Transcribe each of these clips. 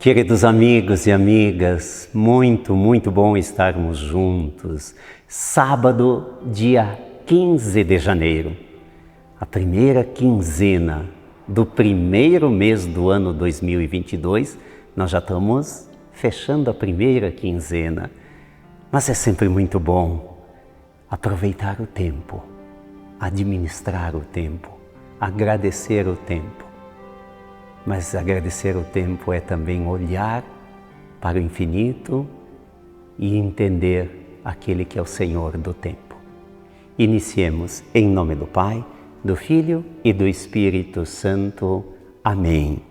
Queridos amigos e amigas, muito bom estarmos juntos. Sábado, dia 15 de janeiro, a primeira quinzena do primeiro mês do ano 2022, nós já estamos fechando a primeira quinzena. Mas é sempre muito bom aproveitar o tempo, administrar o tempo, agradecer o tempo. Mas agradecer o tempo é também olhar para o infinito e entender aquele que é o Senhor do tempo. Iniciemos em nome do Pai, do Filho e do Espírito Santo. Amém.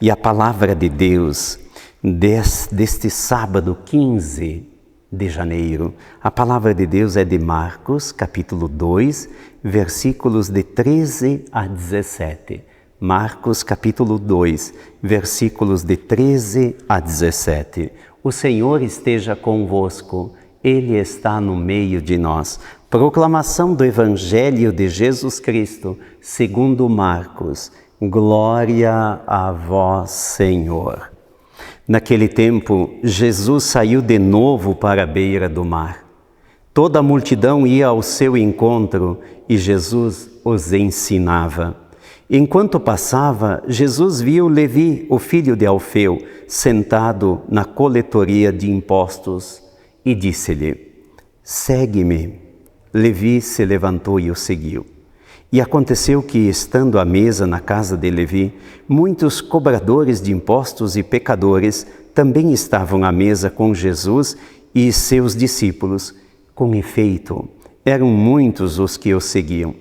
E a palavra de Deus deste sábado 15 de janeiro, a palavra de Deus é de Marcos, capítulo 2, versículos de 13 a 17. Marcos capítulo 2, versículos de 13 a 17. O Senhor esteja convosco, Ele está no meio de nós. Proclamação do Evangelho de Jesus Cristo, segundo Marcos. Glória a vós, Senhor. Naquele tempo, Jesus saiu de novo para a beira do mar. Toda a multidão ia ao seu encontro e Jesus os ensinava. Enquanto passava, Jesus viu Levi, o filho de Alfeu, sentado na coletoria de impostos e disse-lhe: "Segue-me." Levi se levantou e o seguiu. E aconteceu que, estando à mesa na casa de Levi, muitos cobradores de impostos e pecadores também estavam à mesa com Jesus e seus discípulos. Com efeito, eram muitos os que o seguiam.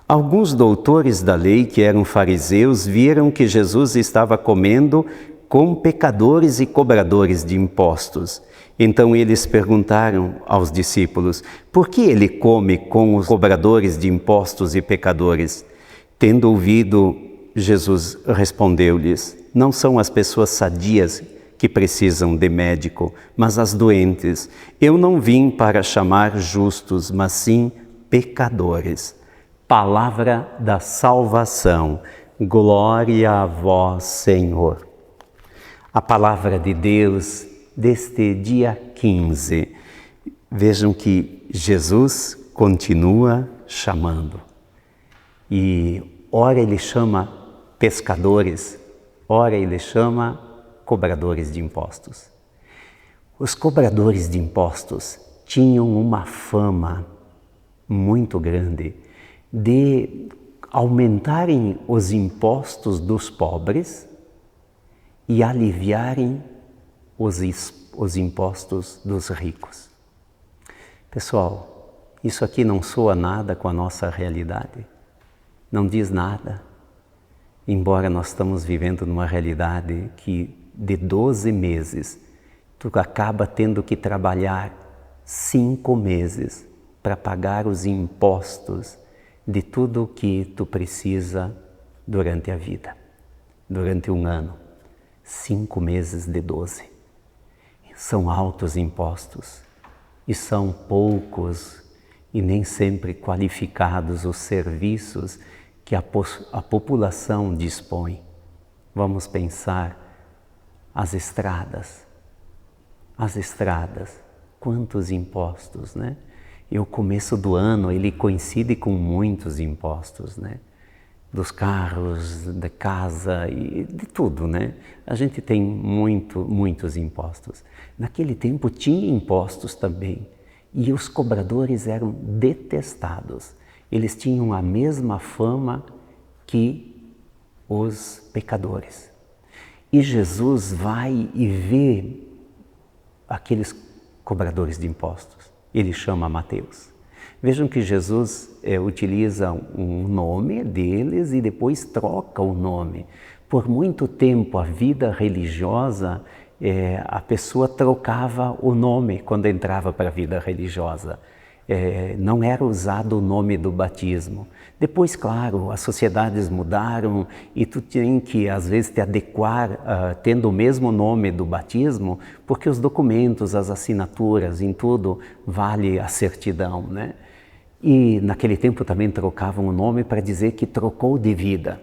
Alguns doutores da lei, que eram fariseus, viram que Jesus estava comendo com pecadores e cobradores de impostos. Então eles perguntaram aos discípulos: por que ele come com os cobradores de impostos e pecadores? Tendo ouvido, Jesus respondeu-lhes: não são as pessoas sadias que precisam de médico, mas as doentes. Eu não vim para chamar justos, mas sim pecadores. Palavra da salvação. Glória a vós, Senhor. A palavra de Deus deste dia 15. Vejam que Jesus continua chamando. E ora ele chama pescadores, ora ele chama cobradores de impostos. Os cobradores de impostos tinham uma fama muito grande de aumentarem os impostos dos pobres e aliviarem os impostos dos ricos. Pessoal, isso aqui não soa nada com a nossa realidade, não diz nada, embora nós estamos vivendo numa realidade que de 12 meses, tu acaba tendo que trabalhar 5 meses para pagar os impostos de tudo o que tu precisa durante a vida, durante um ano, 5 meses de 12. São altos impostos e são poucos e nem sempre qualificados os serviços que a população dispõe. Vamos pensar as estradas, quantos impostos, né? E o começo do ano, ele coincide com muitos impostos, né? Dos carros, da casa e de tudo, né? A gente tem muitos impostos. Naquele tempo tinha impostos também e os cobradores eram detestados. Eles tinham a mesma fama que os pecadores. E Jesus vai e vê aqueles cobradores de impostos. Ele chama Mateus. Vejam que Jesus utiliza um nome deles e depois troca o nome. Por muito tempo, a vida religiosa, a pessoa trocava o nome quando entrava para a vida religiosa. Não era usado o nome do batismo. Depois, claro, as sociedades mudaram e tu tem que, às vezes, te adequar tendo o mesmo nome do batismo, porque os documentos, as assinaturas, em tudo, vale a certidão, né? E naquele tempo também trocavam o nome para dizer que trocou de vida,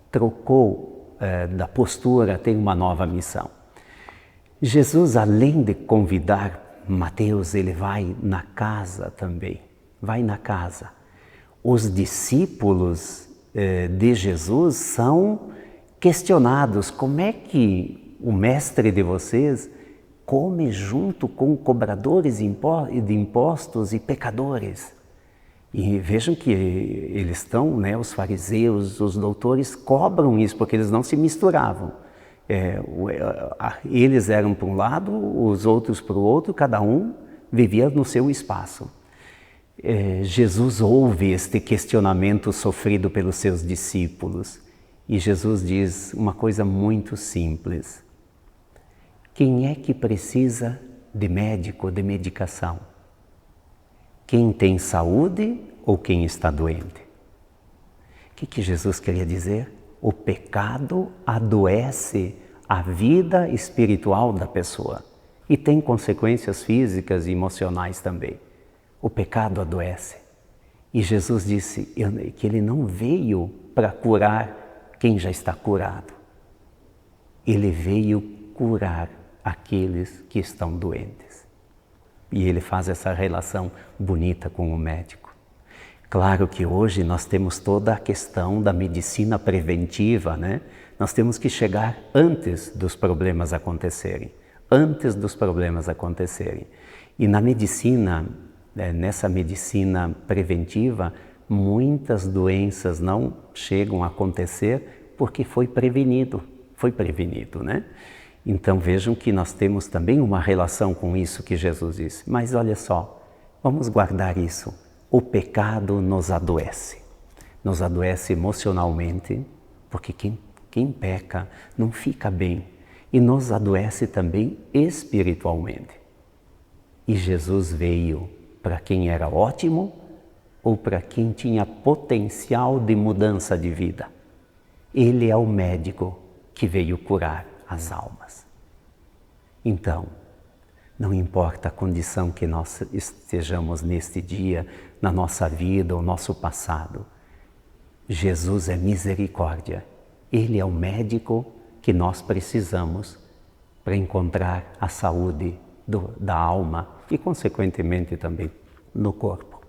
trocou da postura, tem uma nova missão. Jesus, além de convidar Mateus, ele vai na casa também, vai na casa. Os discípulos de Jesus são questionados, como é que o mestre de vocês come junto com cobradores de impostos e pecadores? E vejam que eles estão, os fariseus, os doutores cobram isso, porque eles não se misturavam. Eles eram para um lado, os outros para o outro, cada um vivia no seu espaço. Jesus ouve este questionamento sofrido pelos seus discípulos e Jesus diz uma coisa muito simples. Quem é que precisa de médico, de medicação? Quem tem saúde ou quem está doente? O que Jesus queria dizer? O pecado adoece a vida espiritual da pessoa e tem consequências físicas e emocionais também. O pecado adoece. E Jesus disse que ele não veio para curar quem já está curado. Ele veio curar aqueles que estão doentes. E ele faz essa relação bonita com o médico. Claro que hoje nós temos toda a questão da medicina preventiva, Nós temos que chegar antes dos problemas acontecerem. E na medicina, nessa medicina preventiva, muitas doenças não chegam a acontecer porque foi prevenido, Então vejam que nós temos também uma relação com isso que Jesus disse. Mas olha só, vamos guardar isso. O pecado nos adoece emocionalmente, porque quem peca não fica bem, e nos adoece também espiritualmente. E Jesus veio para quem era ótimo ou para quem tinha potencial de mudança de vida. Ele é o médico que veio curar as almas. Então, não importa a condição que nós estejamos neste dia, na nossa vida ou nosso passado, Jesus é misericórdia. Ele é o médico que nós precisamos para encontrar a saúde da alma e, consequentemente, também no corpo.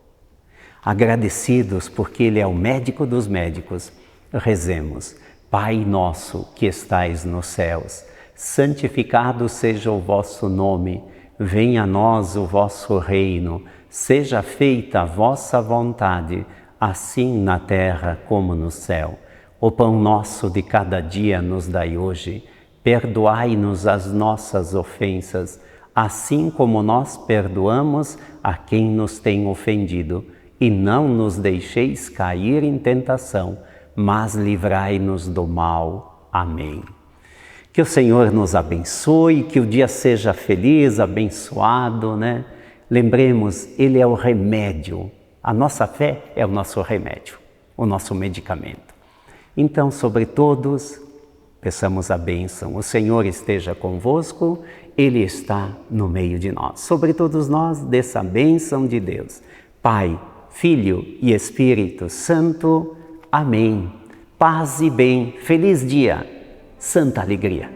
Agradecidos porque Ele é o médico dos médicos, rezemos. Pai nosso que estais nos céus, santificado seja o vosso nome, venha a nós o vosso reino, seja feita a vossa vontade, assim na terra como no céu. O pão nosso de cada dia nos dai hoje, perdoai-nos as nossas ofensas, assim como nós perdoamos a quem nos tem ofendido, e não nos deixeis cair em tentação, mas livrai-nos do mal. Amém. Que o Senhor nos abençoe, que o dia seja feliz, abençoado, Lembremos, Ele é o remédio. A nossa fé é o nosso remédio, o nosso medicamento. Então, sobre todos, peçamos a bênção. O Senhor esteja convosco, Ele está no meio de nós. Sobre todos nós, desça a bênção de Deus. Pai, Filho e Espírito Santo. Amém. Paz e bem. Feliz dia. Santa alegria.